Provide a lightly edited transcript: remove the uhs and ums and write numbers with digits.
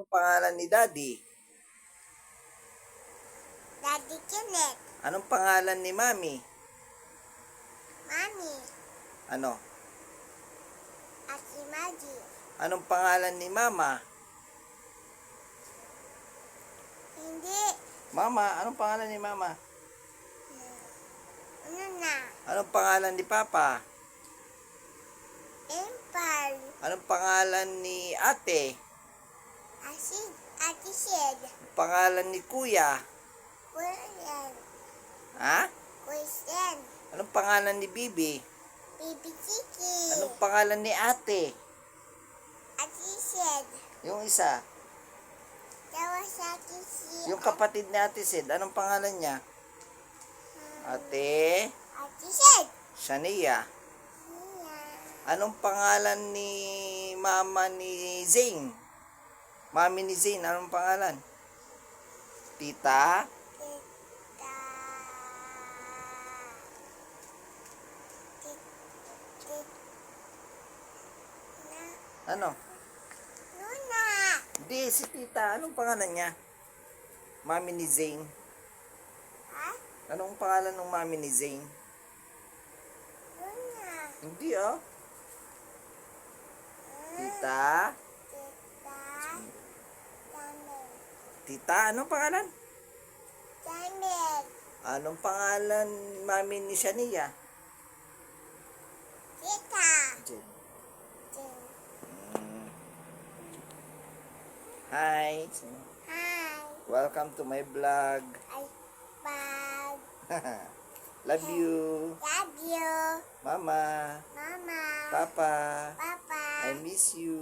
Anong pangalan ni Daddy? Daddy Kenneth. Anong pangalan ni Mami? Mami. Ano? Ate Maji. Anong pangalan ni Mama? Hindi. Mama, anong pangalan ni Mama? Ano na? Anong pangalan ni Papa? Empal. Anong pangalan ni Ate? Asid. Ate Shed. Anong pangalan ni Kuya? Kuyan. Ha? Kuyan. Anong pangalan ni Bibi? Baby Chiki. Anong pangalan ni Ate? Ate Shed. Yung isa. Kawasaki si. Yung kapatid ni Ate Sid, anong pangalan niya? Ate Ate Shed. Shania. Iya. Anong pangalan ni Mama ni Zane? Mami ni Zane, anong pangalan? Tita? Tita. Na. Ano? Nuna. Hindi, si Tita. Anong pangalan niya? Mami ni Zane. Ha? Anong pangalan ng Mami ni Zane? Nuna. Hindi ah. Tita? Tita. Daniel. Tita, anong pangalan? Daniel. Anong pangalan Mami ni Shania? Tita. Jen. Jen. Hi. Hi. Welcome to my vlog. I bag. Love you. Love you. Mama. Mama. Papa. Papa. I miss you.